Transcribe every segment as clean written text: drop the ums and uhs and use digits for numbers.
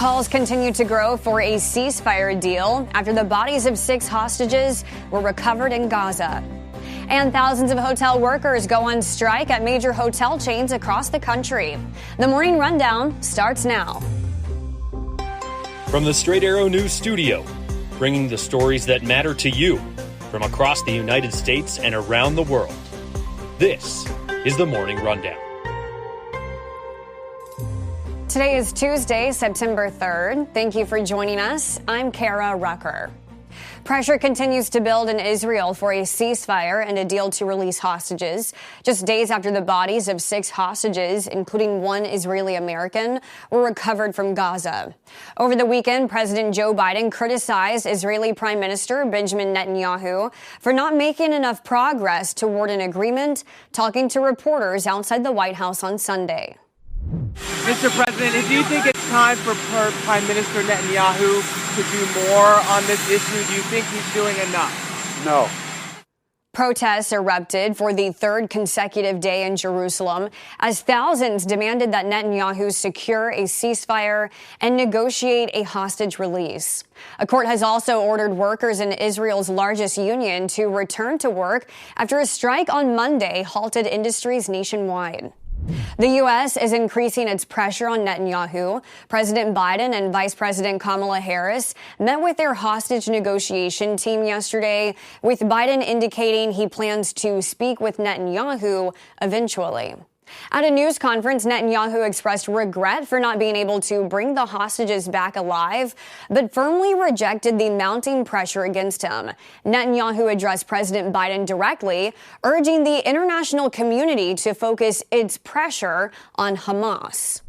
Calls continue to grow for a ceasefire deal after the bodies of 6 hostages were recovered in Gaza. And thousands of hotel workers go on strike at major hotel chains across the country. The Morning Rundown starts now. From the Straight Arrow News Studio, bringing the stories that matter to you from across the United States and around the world. This is the Morning Rundown. Today is Tuesday, September 3rd. Thank you for joining us. I'm Kara Rucker. Pressure continues to build in Israel for a ceasefire and a deal to release hostages, just days after the bodies of 6 hostages, including 1 Israeli American, were recovered from Gaza. Over the weekend, President Joe Biden criticized Israeli Prime Minister Benjamin Netanyahu for not making enough progress toward an agreement, talking to reporters outside the White House on Sunday. Mr. President, do you think it's time for Prime Minister Netanyahu to do more on this issue? Do you think he's doing enough? No. Protests erupted for the 3rd consecutive day in Jerusalem as thousands demanded that Netanyahu secure a ceasefire and negotiate a hostage release. A court has also ordered workers in Israel's largest union to return to work after a strike on Monday halted industries nationwide. The U.S. is increasing its pressure on Netanyahu. President Biden and Vice President Kamala Harris met with their hostage negotiation team yesterday, with Biden indicating he plans to speak with Netanyahu eventually. At a news conference, Netanyahu expressed regret for not being able to bring the hostages back alive, but firmly rejected the mounting pressure against him. Netanyahu addressed President Biden directly, urging the international community to focus its pressure on Hamas.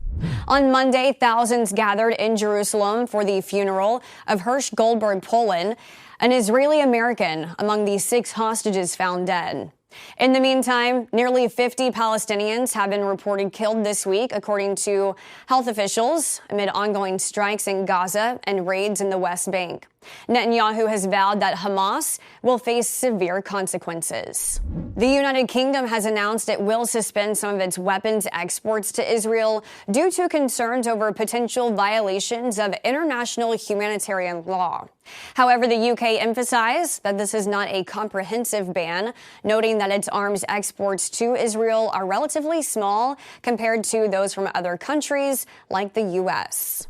On Monday, thousands gathered in Jerusalem for the funeral of Hirsch Goldberg Polin, an Israeli American among the 6 hostages found dead. In the meantime, nearly 50 Palestinians have been reported killed this week, according to health officials, amid ongoing strikes in Gaza and raids in the West Bank. Netanyahu has vowed that Hamas will face severe consequences. The United Kingdom has announced it will suspend some of its weapons exports to Israel due to concerns over potential violations of international humanitarian law. However, the UK emphasized that this is not a comprehensive ban, noting that its arms exports to Israel are relatively small compared to those from other countries like the U.S.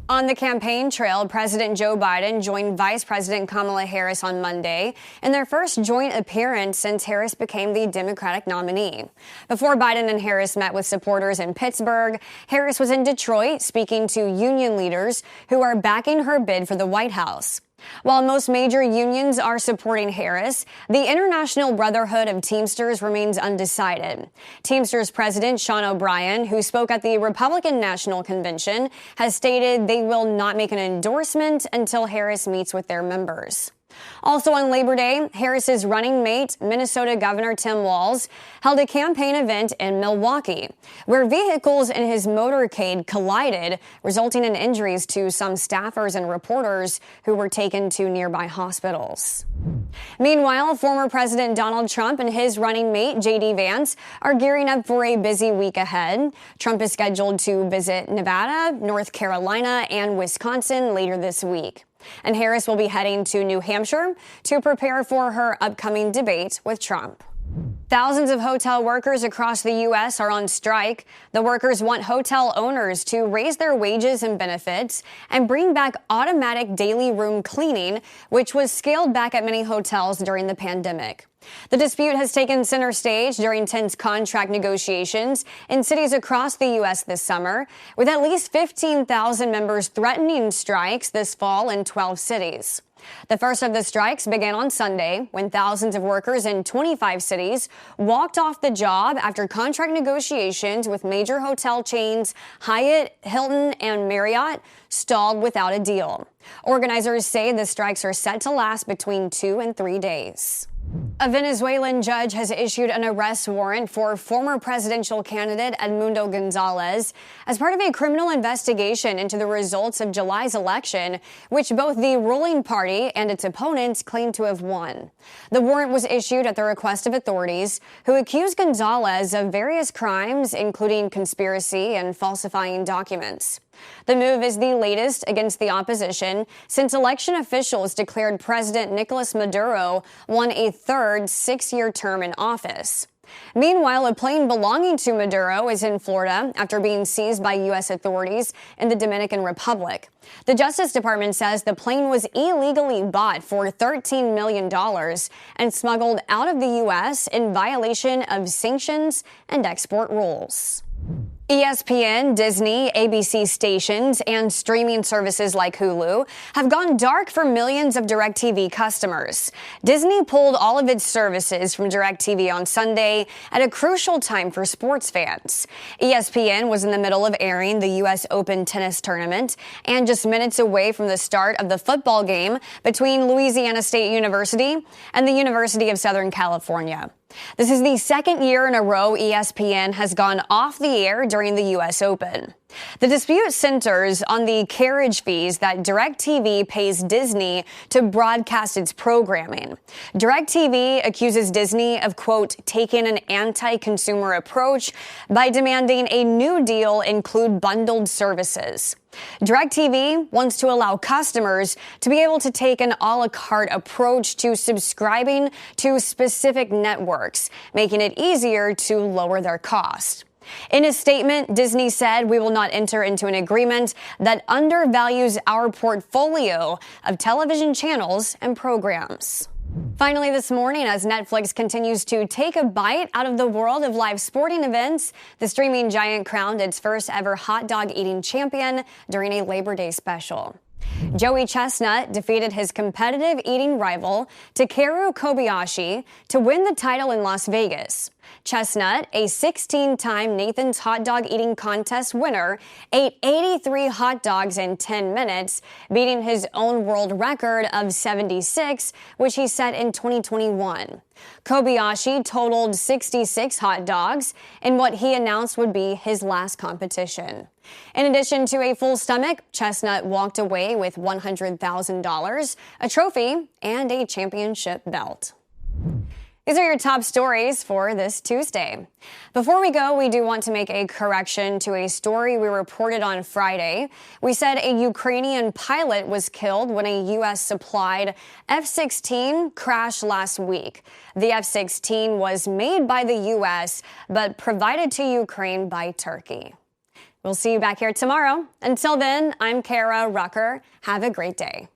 On the campaign trail, President Joe Biden joined Vice President Kamala Harris on Monday in their first joint appearance since Harris became the Democratic nominee. Before Biden and Harris met with supporters in Pittsburgh, Harris was in Detroit speaking to union leaders who are backing her bid for the White House. While most major unions are supporting Harris, the International Brotherhood of Teamsters remains undecided. Teamsters President Sean O'Brien, who spoke at the Republican National Convention, has stated they will not make an endorsement until Harris meets with their members. Also on Labor Day, Harris's running mate, Minnesota Governor Tim Walz, held a campaign event in Milwaukee, where vehicles in his motorcade collided, resulting in injuries to some staffers and reporters who were taken to nearby hospitals. Meanwhile, former President Donald Trump and his running mate, J.D. Vance, are gearing up for a busy week ahead. Trump is scheduled to visit Nevada, North Carolina, and Wisconsin later this week. And Harris will be heading to New Hampshire to prepare for her upcoming debate with Trump. Thousands of hotel workers across the U.S. are on strike. The workers want hotel owners to raise their wages and benefits and bring back automatic daily room cleaning, which was scaled back at many hotels during the pandemic. The dispute has taken center stage during tense contract negotiations in cities across the U.S. this summer, with at least 15,000 members threatening strikes this fall in 12 cities. The first of the strikes began on Sunday when thousands of workers in 25 cities walked off the job after contract negotiations with major hotel chains Hyatt, Hilton, and Marriott stalled without a deal. Organizers say the strikes are set to last between 2 and 3 days. A Venezuelan judge has issued an arrest warrant for former presidential candidate Edmundo Gonzalez as part of a criminal investigation into the results of July's election, which both the ruling party and its opponents claim to have won. The warrant was issued at the request of authorities, who accused Gonzalez of various crimes, including conspiracy and falsifying documents. The move is the latest against the opposition since election officials declared President Nicolas Maduro won a third 6-year term in office. Meanwhile, a plane belonging to Maduro is in Florida after being seized by U.S. authorities in the Dominican Republic. The Justice Department says the plane was illegally bought for $13 million and smuggled out of the U.S. in violation of sanctions and export rules. ESPN, Disney, ABC stations, and streaming services like Hulu have gone dark for millions of DirecTV customers. Disney pulled all of its services from DirecTV on Sunday at a crucial time for sports fans. ESPN was in the middle of airing the U.S. Open tennis tournament and just minutes away from the start of the football game between Louisiana State University and the University of Southern California. This is the second year in a row ESPN has gone off the air during the U.S. Open. The dispute centers on the carriage fees that DirecTV pays Disney to broadcast its programming. DirecTV accuses Disney of, quote, taking an anti-consumer approach by demanding a new deal include bundled services. DirecTV wants to allow customers to be able to take an a la carte approach to subscribing to specific networks, making it easier to lower their cost. In a statement, Disney said, "We will not enter into an agreement that undervalues our portfolio of television channels and programs." Finally this morning, as Netflix continues to take a bite out of the world of live sporting events, the streaming giant crowned its first ever hot dog eating champion during a Labor Day special. Joey Chestnut defeated his competitive eating rival Takeru Kobayashi to win the title in Las Vegas. Chestnut, a 16-time Nathan's Hot Dog Eating Contest winner, ate 83 hot dogs in 10 minutes, beating his own world record of 76, which he set in 2021. Kobayashi totaled 66 hot dogs in what he announced would be his last competition. In addition to a full stomach, Chestnut walked away with $100,000, a trophy, and a championship belt. These are your top stories for this Tuesday. Before we go, we do want to make a correction to a story we reported on Friday. We said a Ukrainian pilot was killed when a U.S.-supplied F-16 crashed last week. The F-16 was made by the U.S., but provided to Ukraine by Turkey. We'll see you back here tomorrow. Until then, I'm Kara Rucker. Have a great day.